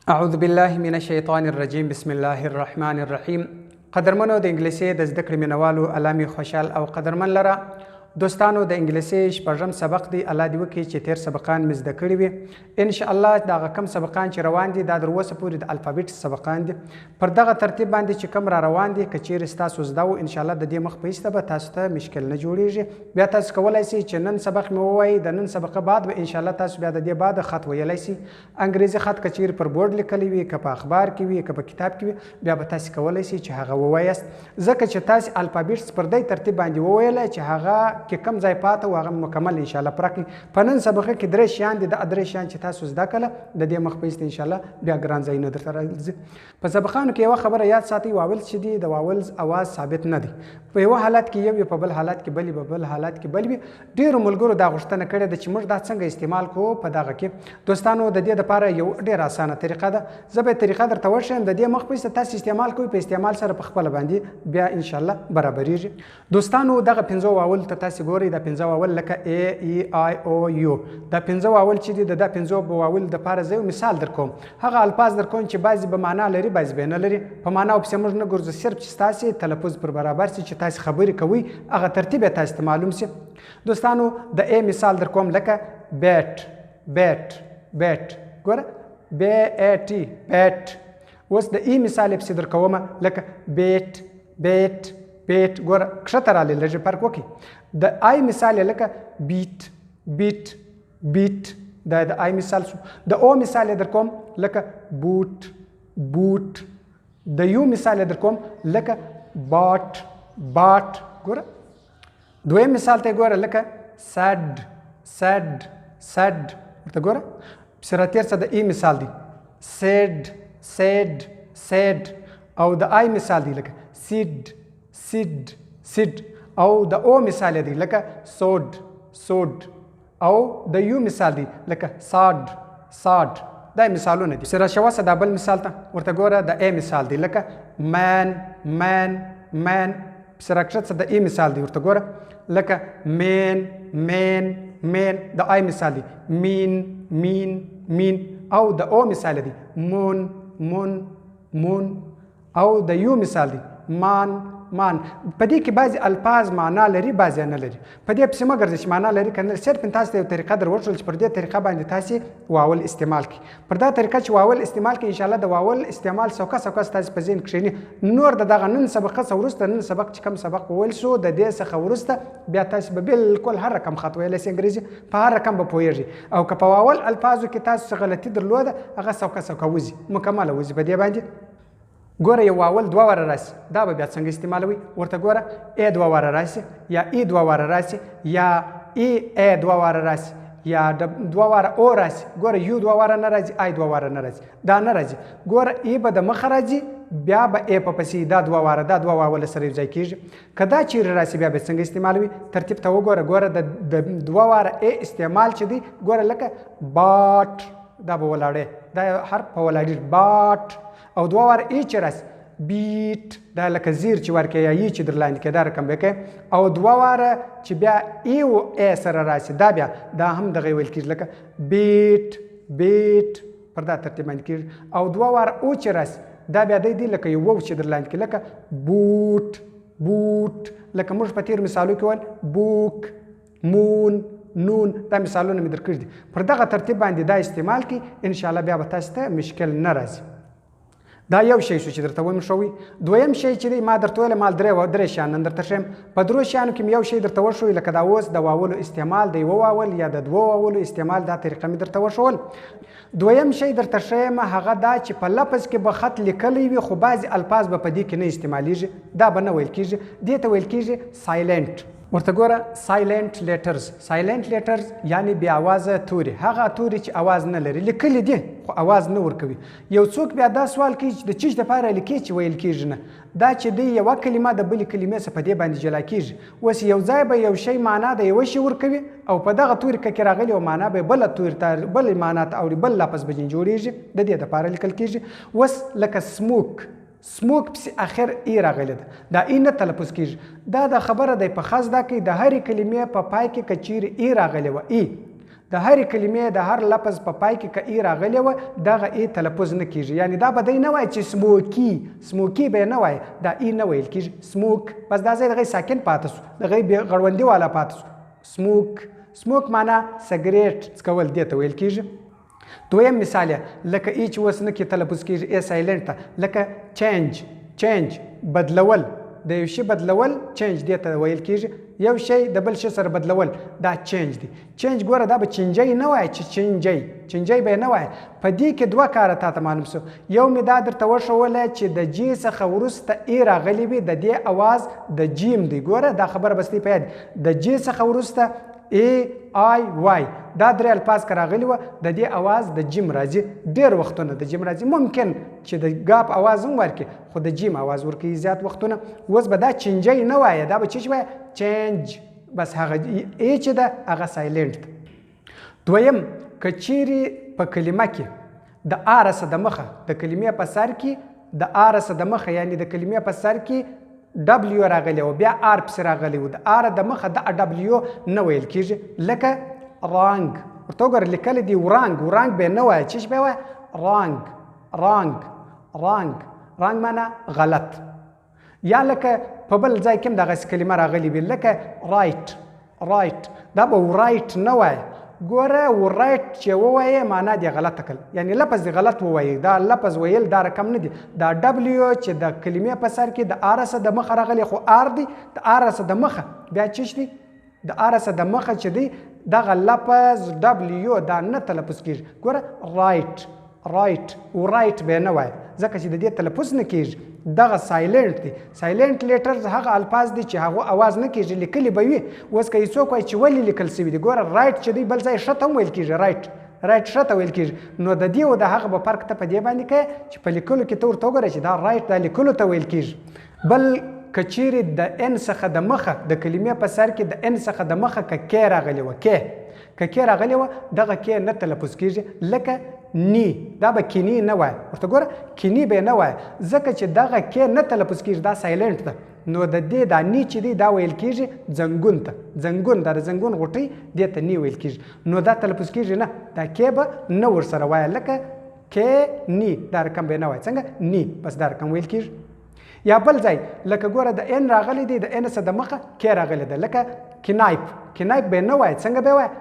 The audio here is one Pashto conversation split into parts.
اعوذ بالله من الشیطان الرجیم بسم الله الرحمن الرحیم. قدرمنو د انګلیسي د زده کړې مینوالو الله می خوشحال او قدرمن لره دوستانو د انګلیسي شپږم سبق دی. الله دې وکړي چې تیر سبقان مې زده کړي وي ان شاء الله. دغه کم سبقان چې روان دي دا در اوسه پورې د الفابیټ سبقان دي. پر دغه ترتیب باندې چې کم را روان دي که چیرې ستاسو زده و ان شاء الله د دې مخ په ایسته به تاسو ته مشکل نه جوړیږي. بیا تاسو کولی شئ چې نن سبق مې ووایي د نن سبقه بعد به ان شاء الله تاسو بیا د دې بعد خط ویلی شئ. انګریزي خط که چیرې پر بورډ لیکلی وي که په اخبار کې وي که په کتاب کې وي بیا به تاسو کولی شئ چې هغه ووایاست. ځکه چې تاسو الفابیټس پر دې ترتیب باندې وویلی چې هغه کې کم ځای پاته و هغه مکمل ان شاء الله پوره کړئ. په نن سبقه کې درې شیان دي. د درې شیان چې تاسو زده کړه د دې مخ په ایسته ان شاء الله بیا ګران ځایونه درته راځي. په سبقانو کې یوه خبره یاد ساتئ، واولز چې دي د واولز اواز ثابت نه دی. په یوه حالت کې یو وي، په بل حالت کې بل وي، په بل حالت کې بل وي. ډېرو ملګرو دا غوښتنه کړې ده چې موږ دا څنګه استعمال کوو په دغه کې. دوستانو د دې دپاره یو ډېره اسانه طریقه ده. زه به طریقه درته وښیم، د دې مخ په ایسته تاسو استعمال کوئ، په استعمال سره په خپله باندې بیا ان شاء الله برابریږي. دوستانو دغه پنځه واول ته تاسو ګورئ، دا پنځه واول لکه A E I O U دا پنځه واول چې دي د دا پنځو واول دپاره زه یو مثال در کوم. هغه الفاظ در کوم چې بعضې به معنا لري بعضې به نه لري. په معنا پسې موږ نه ګرځو، صرف چې ستاسې تلفظ پر برابر سي چې تاسې خبرې کوئ هغه ترتیب یې تاسې ته معلوم سي. دوستانو د A مثال در کوم لکه بیټ بیټ بیټ ګوره B-A-T بیټ. اوس د E مثال یې پسې در کومه لکه بیټ بیټ بیټ ګوره کښته رالی لږې فرق وکړي. د آی مثال یې لکه بیټ بیټ بیټ دا د آی مثال شو. د او مثال یې در کوم لکه بوټ بوټ. د یو مثال یې در کوم لکه باټ باټ ګوره. دویم مثال ته یې ګوره لکه سډ سډ سډ ورته ګوره. پسې راتېر څه د ای مثال دی سیډ سیډ سیډ. او د آی مثال دی لکه سیډ سیډ سیډ. او د او مثال دی لکه سوډ سوډ. او د یو مثال دی لکه ساډ ساډ. دا مثالونه دي. سره شواسه دا بل مثال ته ورته ګوره. د ای مثال دی لکه مین مین مین. سره کښته د ای مثال دی ورته ګوره لکه مین مین مین. د آی مثال دی مین مین مین. او د او مثال دی مون مون مون. او د یو مثال دی مان مان. په دې کې بعضې الفاظ معنا لري بعضې نه لري. په دې پسې مه ګرځئ چې معنا لري که نه لري. صرف تاسو ته یو طریقه در وښول چې پر دې طریقه باندې تاسې واول استعمال کړئ. پر دا طریقه چې واول استعمال کړئ انشاءالله د واول استعمال سوکه سوکه ستاسې په ذهن کښېني. نور د دغه نن سبقه څخه وروسته نن سبق چې کوم سبق وویل شو د دې څخه وروسته بیا تاسې به بالکل هر رقم خط ویلی سئ انګریزي، په هر رقم به پوهېږئ. او که په واول الفاظو کې تاسو څه غلطي درلوده هغه سوکه سوکه وځي، مکمله وځي په دې باندې. ګوره یو واول دوه واره راسي، دا به بیا څنګه استعمالوي ورته ګوره. ای دوه واره راسي یا ای دوه واره راسي یا ای دوه واره راسي یا دوه واره او راسي. ګوره یو دوه واره نه راځي، آی دوه واره نه راځي، دا نه راځي. ګوره ای به د مخه راځي بیا به ای په پسې دا دوه واره دا دوه واوله سره یو ځای کېږي. که دا چیرې راسي بیا به څنګه استعمالوي ترتیب ته وګوره. ګوره د دوه واره ای استعمال چې دی ګوره لکه باټ دا به ولاړی، دا حرف په ولاړېږي باټ. او دوه واره ای چې راسي بیټ دا لکه زیر چې ورکې یا ای چې در لاندې کې دا رقم به کوي. او دوه واره چې بیا ای او ای سره راسي دا بیا دا هم دغه ویل کېږي لکه بیټ بیټ پر دا ترتیب باندې کېږي. او دوه واره او چې راسي دا بیا دی لکه یو وو چې در لاندې کې لکه بوټ بوټ. لکه موږ په تېرو مثالو کې ویل بوک مون نون. دا مثالونه مې در کړي دي. پر دغه ترتیب باندې دا استعمال کړي انشاءالله بیا به تاسو ته مشکل نه راځي. دا یو شی شو چې درته ویم شوی. دویم شی چې دی ما درته ویل ما درې شیان نن درته ښیم. په درو شیانو کې مې یو شی درته وښوی لکه دا اوس د واولو استعمال د یوه واول یا د دوو واولو استعمال دا طریقه مې درته وښول. دویم شی درته ښیم هغه دا چې په لفظ کې به خط لیکلی وي خو بعضې الفاظ به په دې کې نه استعمالیږي، دا به نه ویل کېږي. دې ته ویل کېږي سایلنټ. ورته ګوره سایلنټ لیټرز. سایلنټ لیټرز یعنی بې اوازه توري، هغه توري چې اواز نه لري، لیکلي دي خو اواز نه ورکوي. یو څوک بیا دا سوال کوي چې د چیز دپاره لیکي چې ویل کېږي نه. دا چې دی یوه کلمه د بلې کلمې څخه په دې باندې جلا کېږي. اوس یو ځای به یو شی معنا د یوه شي ورکوي او په دغه توري کې راغلي او معنا به بله توري ته بلې معنا ته اوري، بل لفظ به جوړېږي، د دې دپاره لیکل کېږي. اوس لکه سموک سموک پسې اخر ای راغلی ده، دا ای نه تلفظ کېږي. دا د خبره دی په خاص دا کې د هرې کلمې په پای کې که چیرې ای راغلی وه ای د هرې کلمې د هر لفظ په پای کې که ای راغلی وه دغه ای تلفظ نه کیږي. یعنی دا به دی نه وایي چې سموکي به یې نه وایي، دا ای نه ویل کیږي. سموک بس دا ځای دغه ساکن پاتې سو، دغه غړوندي والا پاتې سو. سموک معنا سګریټ څکول دې ته ویل کیږي. دویم مثال لکه ای چې اوس نه کې تلفظ کیږي ای سایلنټ ته، لکه چینج بدلول، د یو شي بدلول چینج دې ته ویل کیږي. یو شی د بل شي سره بدلول دا چینج دی. چینج ګوره دا به چینجی نه وایي چې چینجی به یې نه وایي. په دې کې دوه کاره تاته معلوم سو. یو مې دا درته وښوله چې د جې څخه وروسته ای راغلی وي د دې اواز د جیم دی. ګوره دا خبره بس دی په یاد، د جې څخه وروسته ای آی وای دا درې الفاظ که راغلي وه د دې اواز د جیم راځي. ډېر وختونه د جیم راځي، ممکن چې د ګاپ اواز هم ورکړي خو د جیم اواز ورکوي زیات وختونه. اوس به دا چینجی نه وایه، دا به چې وایه چینج، بس هغه ای چې ده هغه سایلنټ ده. دویم که چیرې په کلمه کې د آ رسه د مخه د کلمې په سر کې د آ رسه د مخه یعنی د کلمې په سر کې ډبلیو راغلی و بیا آر پسې راغلی و، د آر د مخه د ډبلیو نه ویل کیږي. لکه رانګ ورته وګوره لیکلی دی ورانګ به یې نه وایه، چې به یې وایه رانګ معنا غلط. یا لکه په بل ځای کې هم دغسې کلمه راغلې وي لکه رایټ، دا به ورایټ نه وایه. ګوره ورایټ چې ووایې معنا دې غلطه کړل، یعنی لفظ دې غلط ووایې، دا لفظ ویل دا رقم نه دی. دا ډبلیو چې د کلمې په سر کې د آر سه د مخه راغلی خو آر دی، د آر سه د مخه بیا چش دی، د آر سه د مخه چې دی دغه لفظ ډبلیو دا نه تلفظ کیږي. ګوره رایټ ورایټ به نه وایه ځکه چې د دې تلفظ نه کیږي، دغه سایلنټ دی. سایلنٹ لیټرز هغه الفاظ دي چې هغه اواز نه کیږي، لیکلي به وي. اوس که یې څوک وایي چې ولې لیکل سوي دي، ګوره رایټ چې دی بل ځای ښه ته هم ویل کیږي، رایټ ښه ته ویل کیږي. نو د دې او د هغه به فرق ته په دې باندې کوې چې په لیکلو کې ته ورته وګوره چې دا رایټ دا لیکلو ته ویل کیږي. بل که چیرې د ان څخه د مخه د کلمې په سر کې د ان څخه د مخه که کې راغلی وه که راغلی وه دغه کې نه تلفظ کیږي. لکه نی، دا به کینی نه وایه، ورته ګوره کینی به نه وایه ځکه چې دغه کې نه تلفظ کیږي، دا سایلنټ ده. نو د دې دا نی چې دی دا ویل کیږي زنګون ته، زنګون دا د زنګون غوټۍ دې ته نی ویل کیږي. نو دا تلفظ کیږي نه، دا کې به نه ورسره وایه لکه کې نی، دا رقم به نه وایه څنګه نی، بس دا رقم ویل کیږي. یا بل ځای لکه ګوره د ان راغلی دی د ان څخه د مخه کې راغلی ده، لکه کنایپ به نه وایه څنګه به وایه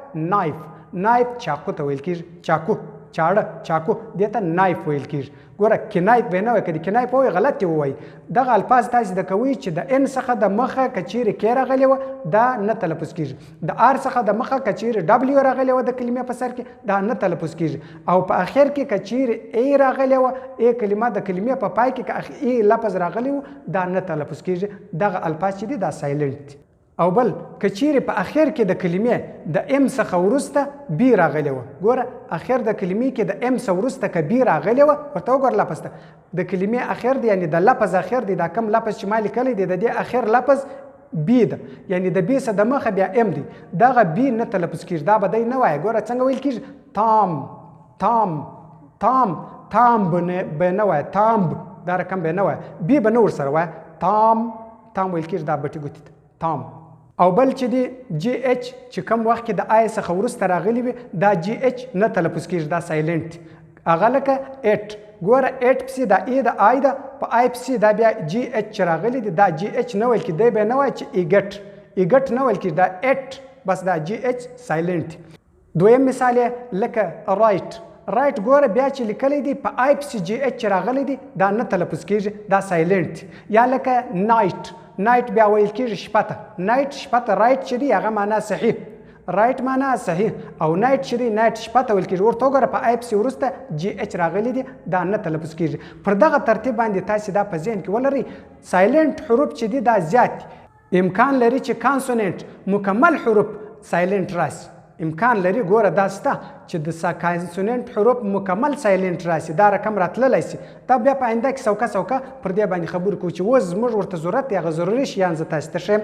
نایف چاقو ته ویل کیږي، چاقو دې ته نایف ویل کیږي. ګوره کنایپ به نه وایي، که د کنایپ ووایي غلط یې ووایي. دغه الفاظ تاسې زده کوئ چې د ان څخه د مخه که چیرې کې راغلی وه دا نه تلفظ کیږي، د آر څخه د مخه که چیرې ډبلیو راغلی وه د کلمې په سر کې دا نه تلفظ کیږي. او په اخر کې که چیرې ای راغلی وه ای کلمه د کلمې په پای کې که ای لفظ راغلی و دا نه تلفظ کیږي. دغه الفاظ چې دي دا سایلنټ دي. او بل که چیرې په اخر کې د کلمې د ام څخه وروسته بی راغلی وه، ګوره اخر د کلمې کې د ام څخه وروسته که بی راغلی وه ورته وګوره لفظ ته د کلمې اخر دی، یعنی د لفظ اخر دی، دا کم لفظ چې ما لیکلی دی د دې اخر لفظ بی ده، یعنی د بی څخه د مخه بیا ام دی، دغه بی نه تلفظ کیږي، دا به دی نه وایه. ګوره څنګه ویل کیږي تام به نه وایه، تامب دا رقم به نه وایه، بی به نه ورسره وایه، تام ویل کیږي، دا بټې ګوتې ته تام. او بل چې دی جی اچ چې کم وخت کې د آی څخه وروسته راغلی وي دا جی اچ نه تلفظ کیږي، دا سایلنټ. هغه لکه ایټ، ګوره ایټ پسې دا ای د آی ده، په آی پسې دا بیا جی اچ چې راغلی دی دا جی اچ نه ویل کېږي، دی به نه وایي چې ایګټ نه ویل کېږي، دا ایټ بس دا جی اچ سایلنټ. دویم مثال یې لکه رایټ ګوره بیا چې لیکلی دی په آی پسې جی اچ چې راغلی دی دا نه تلفظ کیږي، دا سایلنټ. یا لکه نایټ بیا ویل کیږي شپه ته، شپه رایټ چې دی هغه معنا صحیح، رایټ معنا صحیح، او نایټ چې دی نایټ شپه ته ویل کیږي. ورته وګوره په آی پسې وروسته جی اچ راغلی دی دا نه تلفظ کیږي. پر دغه ترتیب باندې تاسې دا په ذهن کې ولرئ سایلنټ حروف چې دی دا زیات امکان لري چې کانسوننټ مکمل حروف سایلنټ راسي، امکان لري ګوره دا سته چې د کانسوننټ حروف مکمل سایلنټ راسي، دا رقم راتللی سي. دا بیا په آینده کې سوکه پر دې باندې خبرې کوو چې اوس زموږ ورته ضرورت دی، هغه ضروري شیان زه تاسې ته ښیم.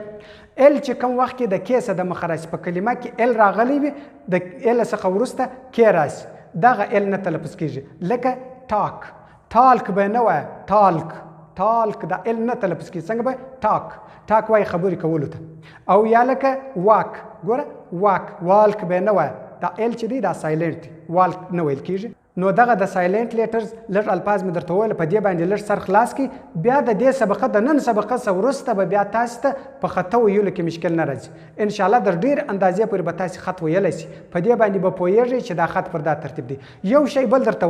ال چې کوم وخت کې د کې څخه د مخه راسي، په کلمه کې ال راغلی وي د ال څخه وروسته کې راسي، دغه ال نه تلفظ کیږي. لکه ټالک به نه وایه، ټالک دا ال نه تلفظ کیږي، څنګه به ټاک وایي خبرې کولو ته. او یا لکه واک، ګوره والک به نه وایه، دا ال چې دی دا سایلنټ وال نه ویل کیږي. نو دغه د سایلنټ لیټرز لږ الفاظ مې درته وویل، په دې باندې لږ سر خلاص کړي. بیا د دې سبقه د نن سبقه څخه وروسته به بیا تاسو ته په خط ویلو کې مشکل نه راځي. انشاءالله در ډېر اندازې پورې به تاسو خط ویلی شي، په دې باندې به پوهیږئ چې دا خط پر دا ترتیب دی. یو شی بل درته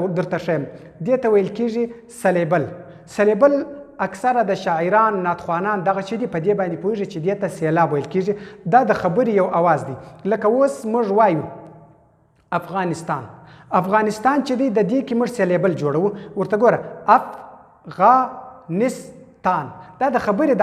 ښیم، دې ته ویل کیږي سلیبل. سلیبل اکثره د شاعران نعتخوانان دغه چې دي په دې باندې پوهېږي چې دې ته سیلاب ویل کیږي. دا د خبرې یو اواز دی. لکه اوس موږ وایو افغانستان. افغانستان چې دی د دې کې موږ سلیبل جوړوو. ورته ګوره افغانستان، دا د خبرې د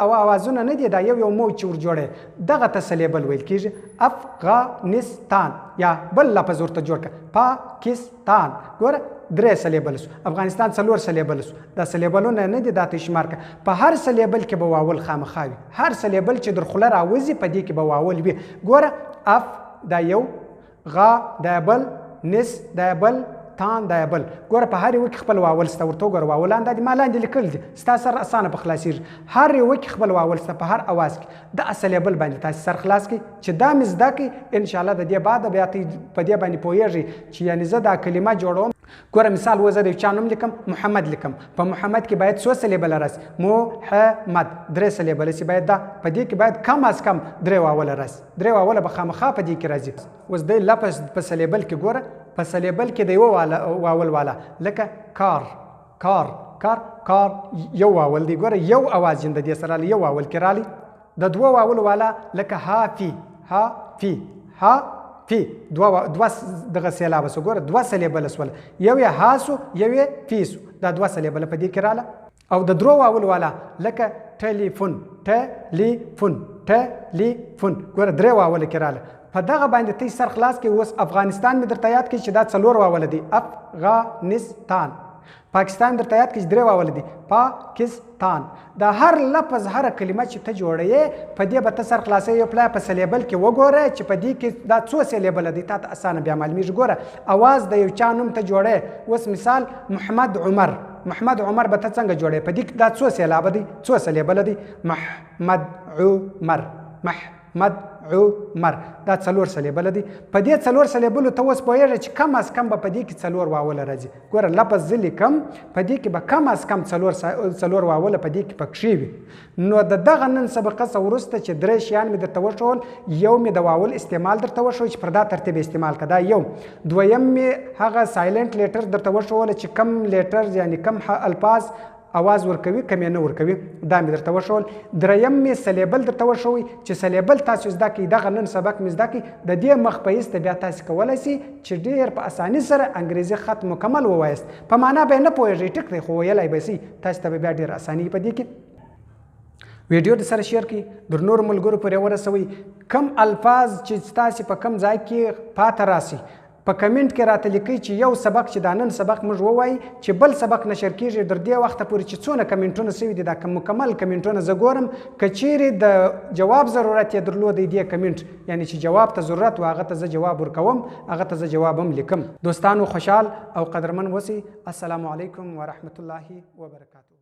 اوازونه نه دي، دا یو موج چې ور جوړی دغه ته سلیبل ویل کیږي. افغانستان یا بل لفظ ورته جوړ کړه پاکستان. ګوره 3 سلیبل سو، افغانستان 4 سلیبل سو. دا سلیبلونه نه دي، دا ته شمار کړه. په هر سلیبل کې به واول خامخا وي. هر سلیبل چې در خوله راوځي په دې کې به واول وي. ګوره اف دا یو، غا دا بل، نس دا بل، تان دا بل. ګوره په هر یو کې خپل واول سته. ورته وګوره واولان دا دي ما لاندې لیکل دي، ستا سر اسانه په خلاصېږي. هر یو کې خپل واول سته په هر اواز کې. د سلیبل باندې تاسو سر خلاص کړئ چې دا مې زده کړئ. انشاءالله د دې بعد بیا په دې باندې پوهېږئ چې یعنې زه دا کلمه جوړوم. ګوره مثال و زه د یو چا نوم لیکم محمد لیکم، په محمد کې باید څو سلیبله راسي؟ محمد 3 سلیبله سي باید. دا په دې کې باید کم از کم 3 واوله راسي. 3 واوله به خامخا په دې کې راځي. اوس د لفظ په سلیبل کې ګوره، په سلیبل کې د یو واول والا لکه کار کار کار کار یو واول دی. ګوره یو اواز د دې سره یو واول کې رالی. د 2 واول والا لکه هافي هافي هافي 2 دغه سیلاب سو. ګوره 2 سلیبل سول، یو یې هاسو یو یې فیسو. دا 2 سلیبل په دې کې رااله. او د 3 واول والا لکه ټلیفون ټلیفون ټلیفون. ګوره 3 واول کې رااله. په دغه باندې تی سر خلاص کې. اوس افغانستان مې درته یاد کړي چې دا 4 واوله دي، افغانستان. پاکستان درته یاد کړي چې 3 واوله دي، پاکستان. دا هر لفظ هر کلمه چې ته جوړې په دې به ته سر خلاصوې. یو پلای په سلیبل کې وګوره چې په دې کې دا څو سلیبله دي، تا ته اسانه بیا معلومیږي. ګوره اواز د یو چا نوم ته جوړې. اوس مثال محمد عمر، محمد عمر به ته څنګه جوړې؟ په دې کې دا څو سیلابه دي، څو سلیبله دي؟ محمد عمر محمد عمر. دا 4 سلیبله دي. په دې 4 سلیبلو ته اوس پوهېږئ چې کم از کم به په دې کې 4 واوله راځي. ګوره لفظ زه لیکم په دې کې به کم از کم 4 واوله په دې کې پکښې وي. نو د دغه نن سبقه څخه وروسته چې 3 شیان مې درته وښول، یو مې د واول استعمال درته وښول چې پر دا ترتیب استعمال کړه، دا یو. دویم مې هغه سایلنټ لیټر درته وښول چې کم لیټر یعنې کم الفاظ اواز ورکوي کم یې نه ورکوي، دا مې درته وښول. دریم مې سلیبل درته وښوی چې سلیبل تاسو زده کړئ. دغه نن سبق مې زده کړئ. د دې مخ په ایسته بیا تاسو کولی شئ چې ډېر په اساني سره انګریزي خط مکمل ووایاست. په معنا به یې نه پوهېږئ ټیک دی، خو ویلی به شئ. تاسو ته به بیا ډېر اساني په دې کې. ویډیو د سره شیر کړئ، در نورو ملګرو پورې ورسوئ. کم الفاظ چې ستاسې په کم ځای کې پاته راسي په کمنټ کې راته لیکئ چې یو سبق چې دا نن سبق موږ ووایي چې بل سبق نشر کېږي. در دې وخته پورې چې څونه کمنټونه سوي دي دا مکمل کمنټونه زه ګورم. که چیرې د جواب ضرورت یې درلودی دې کمنټ یعنی چې جواب ته ضرورت و هغه ته زه جواب ورکوم، هغه ته زه جواب هم لیکم. دوستانو خوشحال او قدرمن اوسئ. السلام علیکم ورحمة الله وبرکاته.